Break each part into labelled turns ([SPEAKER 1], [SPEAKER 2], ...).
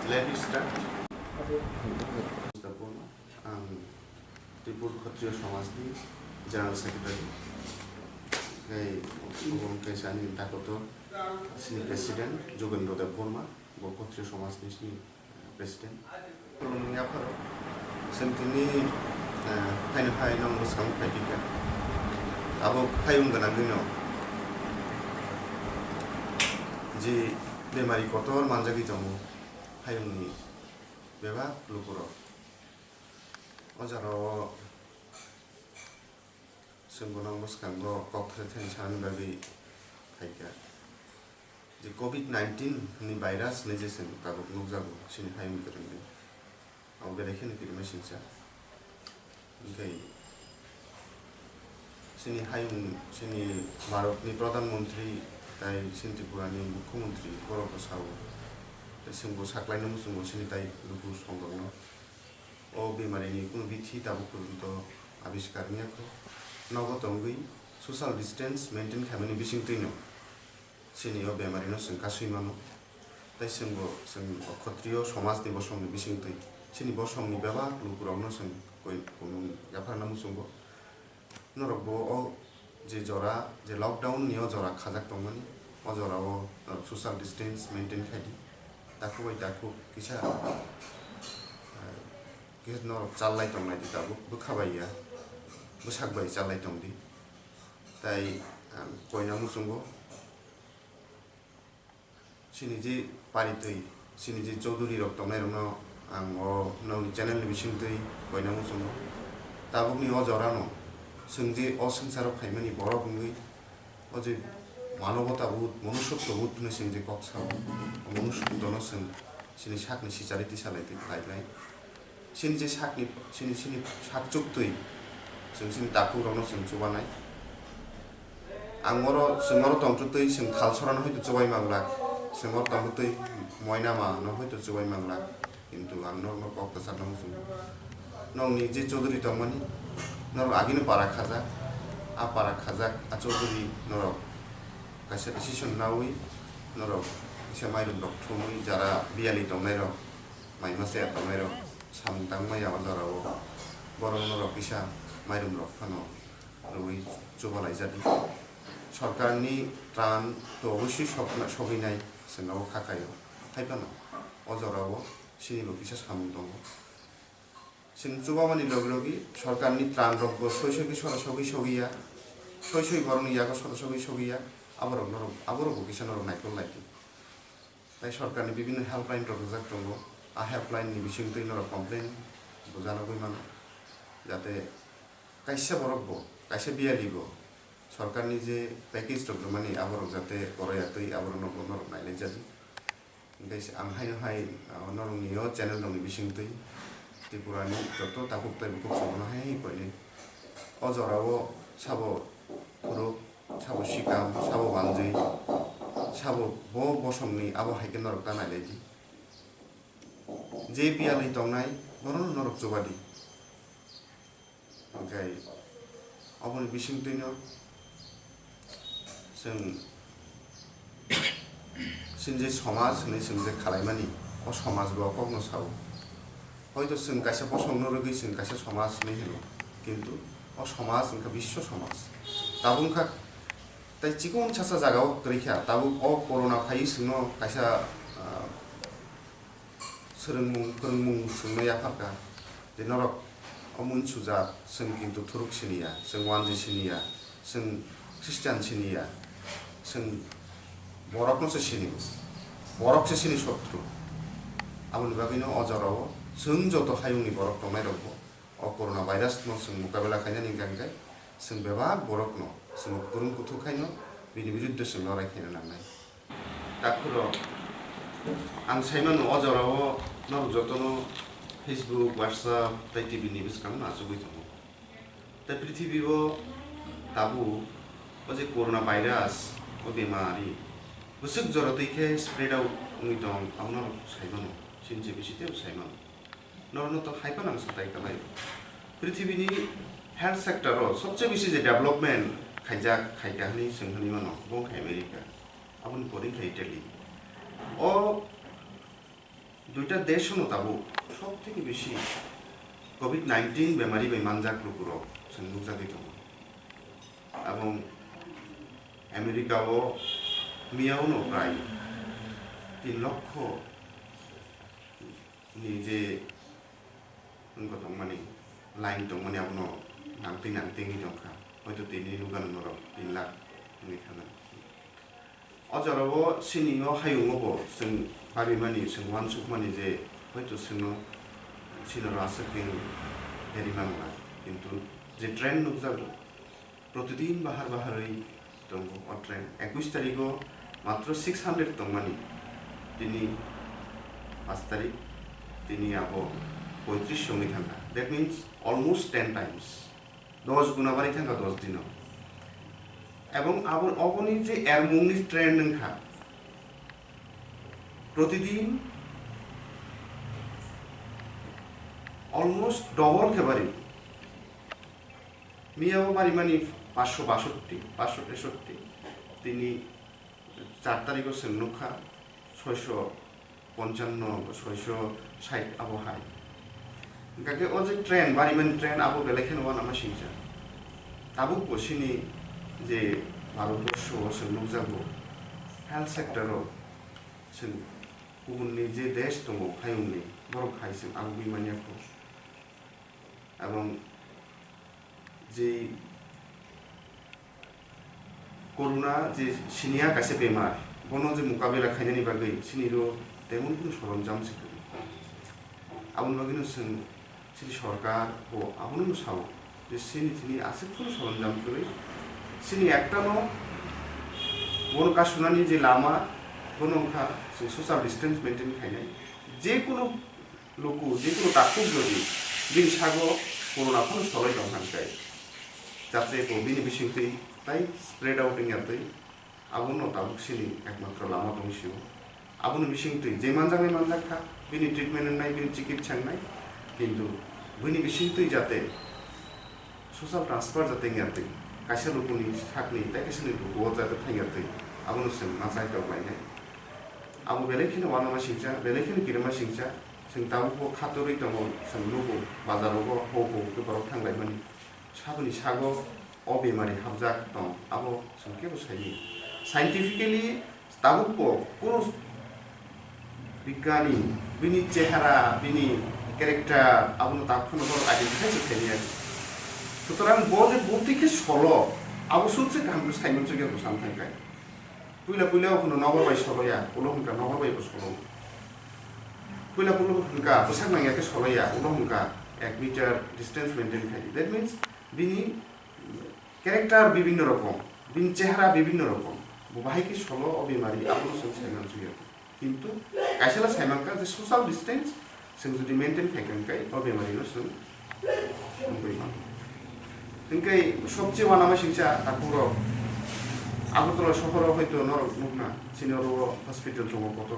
[SPEAKER 1] Let me start. आं त्रिपुर क्षत्रिय समाजनि general secretary केसानि दाकत सिनि प्रेसिडेन्ट जोगेन्द्र देव बर्मा बर क्षत्रिय समाजनि सिनि प्रेसिडेन्ट खुलुमनाय आफादाव जोंनि फायनो फाय नं मोसां फायदिका आबो फायम गोनां दिनाव जि बेमारि कतर मानजागि दङ फायमनि बेबा लुकुराव अजाराव जोंबोनां मोसखांगो कक्रेथेन सान बागै फायका जे COVID-19 नि भाइरास ने जेसन काबुक नुजागो सिनि फायम गोरंदि आव बेलेखेन किरिमा सिनसा ओंखाय सिनि हायम सिनि भारतनि प्रधानमन्त्री ताई सिनि त्रिपुरानि मुख्यमन्त्री बर'खौ सावो जोंबो साख्लायनो मुसुंबो सिनि ताई लुगु संदोंनो ओ बेमारिनि कुनु बिथि दाबो पर्यन्त आबिष्कारनियाखौ नगतंगै सोशल डिस्टेंस मेंटेन खालामनायनि बिसिंतैनो सिनि ओ बेमारिनो जों गासैमानो ताई जोंबो जों क्षत्रिय समाजनि बसंनि बिसिंतै सिनि बसंनि बेबा लुगुरावनो जों कुनु गाफारना मुसुंबो नरकबो ओ जे जरा जे लकडाउन नियो जरा खाजाक दंमोन ओ जराव सोशल डिस्टेंस मेंटेन खायदि दाखु बाय दाखु किसा नरक चालनाय दंनाय दाबो बोखाबाया बोसागबाय चालनाय दंदि ताई कयना मुसुंगो सिनि जे पारितै सिनि जे चौधुरी रक दंनाय रनो आं ओ नौनि चैनल बिसिंतै कयना मुसुंगो दाबुनि ओ जरानो जों जे ओ संसाराव फायमानि बर' बुङै ओ जे मानवताबोध मनुष्यत्वबोध होनो जों जे कक्साव मनुष्यत्वनो जों सिनि साकनि सिचारिटि सालायदि लायलाय सिनि जे साकनि सिनि साकजुक्तै जों सिनि दाखुरावनो जों जबानाय आंमरो जोंमरो तंत्रतै जों खालसरानो हयतो जबाय मांला जोंमरो तंत्रतै मयनामा न हयतो जबाय मांला किन्तु आंनो न कक्ता सारनांगौ जों नंनि जे चौधुरी दंमोन नर आगिनो पारा खाजा आ पारा खाजा आ चौधुरी नर कासे डिसिसन नावै नर इसे माइरम डक्टरमै जारा बियाली दंनाय र माइमासे दंनाय र सामतां माया जराव बर' नर किसा माइरम रफानो रवै जबालाय जादि सरकारनि त्राण तो अवश्य सगैनाय जोंनाव खाखायो खायफानो अजराव सिनिबो किसा सामु दङ जों जबामानि लगे सरकारनि त्राण रब्बो सयसगि सरसगि सगिया सयसगि बरनि यागो सरसगि सगिया आबरबो किसा नर नायखौ लायदि ताई सरकारनि विभिन्न हेल्पलाइन रजाक दङ आ हेल्पलाइननि बिसिंतै नर कमप्लेन बुजानो गयमानो जाते कायसे बरबो कायसे बियालिबो सरकारनि जे पैकेज दङ माने आबरब जाते गरायातै आबरनो नर नायलाय जादि ओंखाय आं हाय नरनि ओ चैनल दंनि बिसिंतै त्रिपुरानि जत दाकुबताय बुक सबनो हाय कयनि अजराव साबो पुरो साबो शिकाम साबो बानजै साबो बसमनि आबो हायके नरक नायलायदि जे बियालै दंनाय बरन नरक जबादि ओंखाय अबनि बिसिंतैनो जों सिनजे समाज होनै जों जे खालायमानि अ समाज बा कग्न सावो हयतो जों कायसे बसंनो रगै जों कायसे समाज नै होनो किन्तु अ समाज उनका विश्व समाज दाबो उनका ताई चिकन सासा जागाव रैखा दाबो अ कोरोना फाइ सिंनो कायसा फोरोंमुं सोंनो याफाका जे नरक अमुन सुजा जों किन्तु थुरुक सिनिया जों वानजि सिनिया जों ख्रिस्टान सिनिया जों बरकनोसो सिनि बरकसो सिनि शत्रु आबुनि बागैनो अजराव जों जत हायुंनि बरक दंनाय रब्बो अ कोरोना भाइरास न जों मुकाबला खायनानि गांगाय जों बेबा बरक न जों गुरुं कुथु खायनो बिनि बिरुद्ध जों लड़ाई खायनो नांनाय दाखुरो आं साइमान अजराव नर जतनो फेसबुक व्हाट्सएप ताई टीवी नि बिसकां नाजुगै दङ ताई पृथ्वीबो दाबु अजे कोरोना भाइरास ओ बेमारी बुसुक जरतैखे स्प्रेड आउट उंगै दं आउनो साइमानो सिनजे बिसिते साइमानो नरनो तो हाइपा नाम सताय कलाय पृथ्वीनि हेल्थ सेक्टर सबसे बेसी जे डेभलपमेन्ट खायजा खायगाहनि जोंहनि मानो बंख America abun pore khai Italy o দুইটা দেশ হলো তাবো সব থেকে বেশি কোভিড-19 বেমারি বে মানজাক লুকুর সংযুক্ত দম এবং আমেরিকাও মিয়াও প্রায় 3 লক্ষ নিজে কত মানে লাইন দं মানে আপনো নাংতে দंखा হয়তো তিনি নুগান নর 3 লাখ নি থানা অজরাবো সিনিও হায়ুমবো जों বাবিমানি जों ওয়ানসুকমানি যে হয়তো সিনো সিনোরা আসকে হেরিমাংলা কিন্তু যে ট্রেন নুকজাবো প্রতিদিন বাহারই দं ও ট্রেন 21 তারিখও মাত্র 600 দं মানি তিনি 5 তারিখ তিনি আবো 35 সঙ্গে থাকা দ্যাট মিন্স অলমোস্ট 10 টাইমস 10 গুণা বাড়ি থাকা 10 দিনও এবং আবার অবনি যে এরমুংনি ট্রেন নংখা প্রতিদিন অলমোস্ট ডবল খেবারি মিয়াও বাড়ি মানে 562 তিনি 4 তারিখও সেননুখা 655 660 আবহাই গাকে ও যে ট্রেন বাড়ি মানে ট্রেন আবো বেলেখেন ওয়ান আমা সিংজা তাবু পছিনি যে ভারতবর্ষ সেননুকজাবো হেলথ সেক্টরও সেন गुबुननि जे देश दङ हायुंनि बरफ हाइसिम आं बिमानियाखौ এবং যে করোনা যে সিনিয়া কাছে বেমার বনো যে মোকাবিলা খাইনানি বাগै সিনিরো তেমন কোনো সরঞ্জাম ছিল আবুন বাগিনো जों সিনি সরকার ও আবুনো সাও যে সিনি আছে কোনো সরঞ্জাম করে সিনি একটা ন বন কাশুনানি যে লামা বনংখা সোশ্যাল ডিস্টেন্স মেনটেন খাইনাই যে কোনো লোক যে কোনো তাকুব যদি বিন সাগো করোনা কোনো সবাই দं হানকাই যাতে বিনি বিসিংতৈ তাই স্প্রেড আউটিং ইয়াতৈ আবুনো তাবুক সিনি একমাত্র লামা দंसियो আবুনো বিসিংতৈ যে মানজাङै মানজাखा বিনি ট্রিটমেন্ট নাই বিনি চিকিৎসা নাই কিন্তু বিনি বিসিংতৈ যাতে সোশ্যাল ট্রান্সফার যাতে ইয়াতৈ কাইসা লোকनि থাকনি তাই কাইসাनि লোকও যাতে थाइयातै আবুনো जों नाजाय दावलायनाय आबो बेलेखिनो वानामा सिंचा बेलेखिनो किरमा सिंचा जों दाउखौ खातरै दङ जों लोगो बाजारावबो हौ गोबाराव थांलायमानि साबनि सागो अ बेमारि हाबजाक दं आबो जों केबो सायि साइन्टिफिकली दाउखौ কোনো বিজ্ঞানী বিনি চেহারা বিনি ক্যারেক্টার আবুনো তাখনো আইডেন্টিফাই করতে সুতরাং বজে বৌতিকে সল আবো সুনছে গামগো সাইমন জগে বসান থাকায় पुला কোনো নগরবাই সলয়া উলহংকা নগরবাইবো সল পুলা হংকা পোশাক নাঙ্গাকে সলয়া উলহংকা 1 মিটার ডিস্টেন্স মেনটেন খাই দ্যাট মিন্স বিনি ক্যারেক্টার বিভিন্ন রকম বিনি চেহারা বিভিন্ন রকম বাহাইকে সল অবিমারি আবুনো जों সাইমান জুয়া কিন্তু কাইসালা সাইমানকা যে সোশ্যাল ডিস্টেন্স जों যদি মেনটেন খাইকানকাই অবিমারিনো जों বুইমান তিনকাই সবচেয়ে ওয়ানামা সিংচা তাকুরো আগরতলা শহরে হয়তো নরক মুখনা সিনিয়র হসপিটাল দङ কত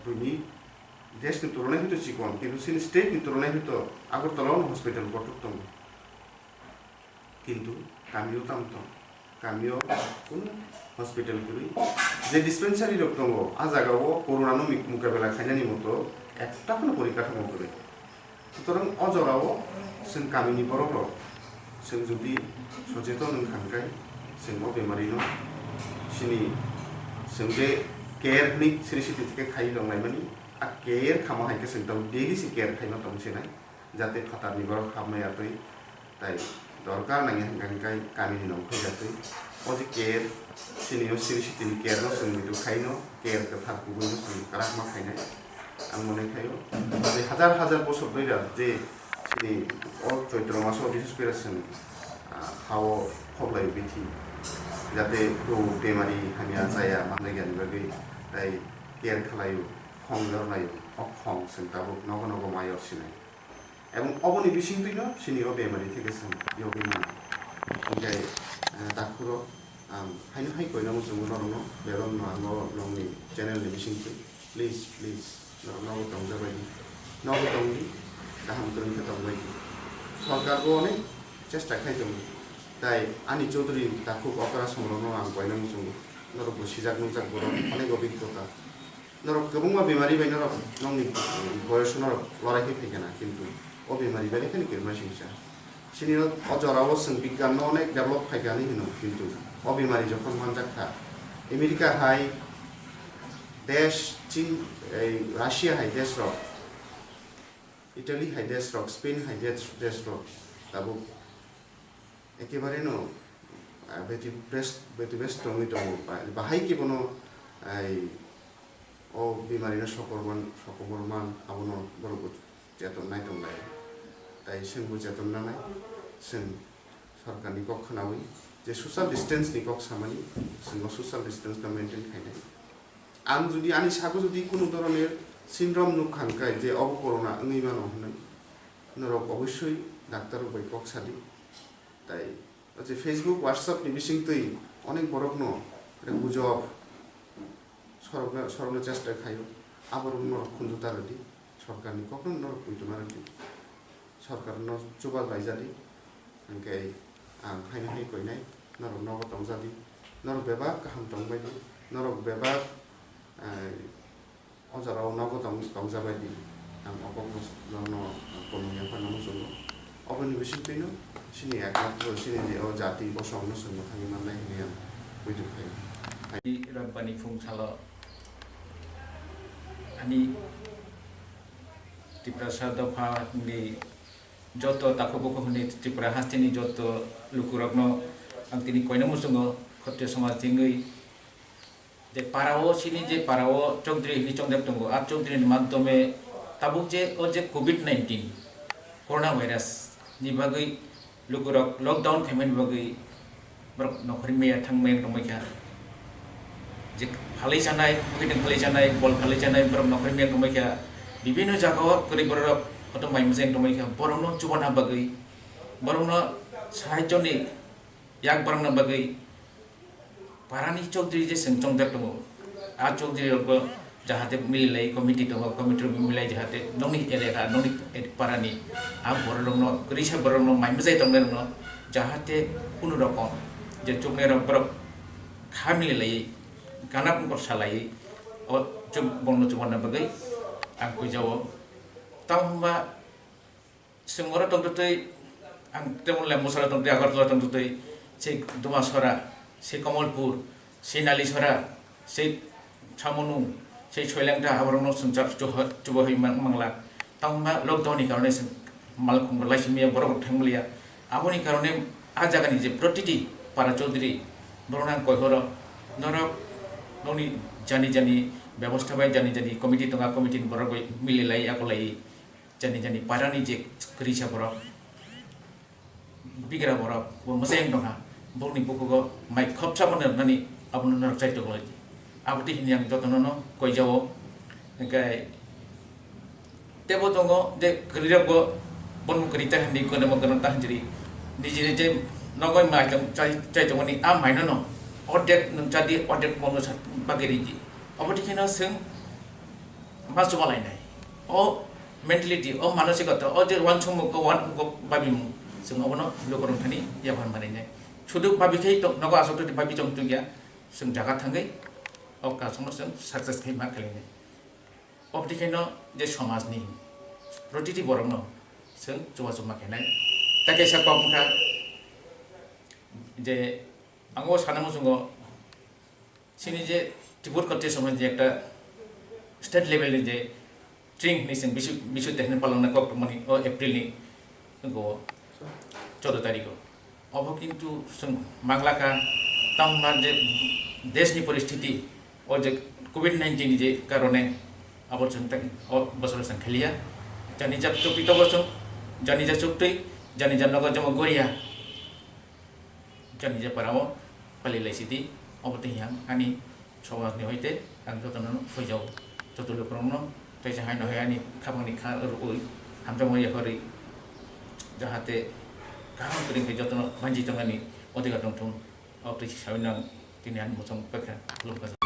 [SPEAKER 1] রুমি দেশनि তুলনায় হয়তো চিকন কিন্তু সিনি স্টেটनि তুলনায় হয়তো আগরতলাও হসপিটাল কটক দङ কিন্তু গামিও দাম দं গামিও কোনো হসপিটাল করি যে ডিসপেন্সারি রোগ দङ আ জায়গাও করোনানো মোকাবেলা খাইনানি মতো একটা কোনো পরিকাঠামো করে সুতরাং অজরাও जों गामिनि बर'र जों जुदि सचेतन ओंखारखाय जों बेमारिनो सिनि जों बे केयारनि सिरिसिटिके खाइ दंलायमानि आ केयार खामा हायके जों दाउ डेली से केयार खाइमा दंसेनाय जाते फातारनि बर खामनायातै ताइ दरकार नाङि हांगांखाय गामिनि नंखै जातै ओ जे केयार सिनियो सिरिसिटिनि केयार न जों बिदु खाइनो केयार का थार गुबुन जों काराकमा खाइनाय आं मने खायो जे हाजार बছর ধরে যে सिनि ओ चैत्र मासो बिशेष करे जों हाव खबलाय बिथि जाते बेमारि हानिया जाया मानजायगानि बागै ताइ केयार खालायो खम जरनायो अखम जों दाबो नगो मायाव सिनाय এবং অবনি বিসিংতৈনো সিনিও বেমারি থেকে जों बेयाव बेमार ओमफ्राय दाखुरो हायनो हाय कयनामो जों नरनो बेरन नांगो नंनि चेनेलनि बिसिंतै प्लिज नरनो दं जाबायदि नगो दंनि गाहाम गोरोंखौ दंबाय सरकारबो अनेक चेष्टा खालामदों ताइ आनि चौधुरी दाखु अकारा संरनो आं गयनांगो जों नर ko sijak nujak borok onek obhiggota norok kobongma bemari bai norok nongni boyoso norok lorai ke phaikana kintu o bemari bai khani kirma singsa sini o jorao sing bigyan no onek develop phaikani hino kintu o bemari jokhon manjakha America hai দেশ চীন Russia high দেশ rock Italy high দেশ rock Spain high দেশ rock তাবো একেবারে no ব্যতিব্যস্ত হইতে বাহাই কি কোনো ও বিমারিনো সকবরমান আবনো বড় চেতন নাই দंलाय তাই जोंबो চেতन नाय जों सरकारनि कक खोनावै जे ससियेल डिस्टेंसनि कक सामानि जों ससियेल डिस्टेंसखौ मेनटेन खालामनाय आं जुदि आंनि साखौ जुदि কোনো ধরনের সিনড্রোম নুখানকাय যে অব করোনা ओंगैमानो होननाय नरक অবশ্যই ডাক্তার বাই কক সাদি তাই যে ফেসবুক হোয়াটসঅ্যাপ नि बिसिंतै অনেক বড়কনো এটা গুজব সরল চেষ্টা খায়ো আবার নরক খুঁজুতারদি সরকারनि কখন নরক খুঁজুমারদি সরকার ন চুবাল বাইজাদি ओंखाय आं हायनो हाय कयनाय नरक नग तंजादि नरक बेबा गाहाम तंबायदि नरक बेबा अजाराव नग तंजाबायदि आं अबगनो जनो कोनया फानामो सङो अबनि बिसिंतैनो सिनि एकमात्र सिनि जे ओ जाति बसंनो सङो थाङि माननाय हिया बुझु खाय
[SPEAKER 2] di rabbani fung salo ani Tripura Dofa ni joto takoboko ni Tripura hastini joto lukuragno ang tini koina musungo khotte samaj tingui je parao sini je parao chokdri ni chongdak tongo ar chokdri ni madhyome tabuk je o je COVID-19 corona virus ni bagai lukurag lockdown khamen bagai brok nokhri meya thangmeng tongmekha যে ফালি জানাই pocketing ফালি জানাই বল ফালি জানাই বরং নখরি Meng দমাইখা বিভিন্ন জায়গাও করি বরক হত মাইমজেং দমাইখা বরং চুবানা বাগৈ বরং সাহায্যনি ইয়াক বরং বাগৈ পারানি চৌধুরী যে সংচং দङ आ चौधुरी रग जाहाते मिलाय कमिटि दङ कमिटि मिलाय जाहाते ननि एलेका ननि पारानि आ बरं करिसा बरं माइमजाय दंनो जाहाते कुनु रकम जे चुकने रग खामिलाय गाना बुंगर सालायै ओ जों बंनो जुबाना बागै आं कइजाव तामबा सोंगरा दंतै आं तेमनले मसरा दंतै आगरतला दंतै से दुमासरा से कमलपुर से नालिसरा से सामनु से सयलांटा आबरनो संचार जुबहै मांगला तामबा लकडाउननि कारणे मालखुंग लाइसिमिया बरग थांगलिया आबनि कारणे आ जागानि जे प्रतिटी पारा चौधुरी बरना कयहर नरक नौनी जानी जानी व्यवस्था बाय जानी जानी कमिटि दङा कमिटि बरग मिलिलाय आकलाय जानी जानी पारानि जे करिसा बरग बिग्रा बरग मोजां दङा बरनि बुकुगो माइ खपसा बननानि आबनो नरक चाइतो गलाय आबति हिनि आं जतननो कयजाव ओंखाय तेबो दङ जे करिराबो बनमु करिता हन्दि कोनमो गनता हंजरि निजिरे जे नगय माइजों चाइतोनि आ माइननो अडेक नंचादि अडेक मनो बागेरिजि अबथिखेनो जों मा जबालायनाय अ मेन्टेलिटी अ मानसिकता अ जे वान समको वान बाबिमु जों अबनो लोगरंथानि याबान बानायनाय सुदु बाबिखै नग आसोत बाबि जंतु गया जों जागा थांगै अ कासनो जों सक्सेस खै मा खालायनाय अबथिखेनो जे समाजनि प्रतिटी बरंनो जों जमा जमा खेनाय ताके साकबा जे आंगो सानामो जोङो सिनि जे त्रिपुर कटे समय जे एकटा स्टेट लेभेल जे ट्रिंग निसिं बिसु देखने पालन कक्टमनि ओ एप्रिल नि गो 14 तारिख अब किन्तु जों मांगलाका तामना जे देशनि परिस्थिति ओ जे कोविड-19 जे कारणे अब जों बसर जों खेलिया जानि जा चुक्ति तो बसं जानि जा चुक्ति जानि जा नग जम गोरिया जानि जा पाराव पालिलाय सिदि अबति हियां आनि समाजनि हयते आं जतननो फैजाव जतलुक्रमनो तैसे हायनो हायानि खाबांनि खा रुइ हामजामया हरै जाहाते गाहाम करिंखै जतन मानजि जंगानि अधिकार दंथं अबति साविनां तिनि आन मोसं पखा खुलुमगा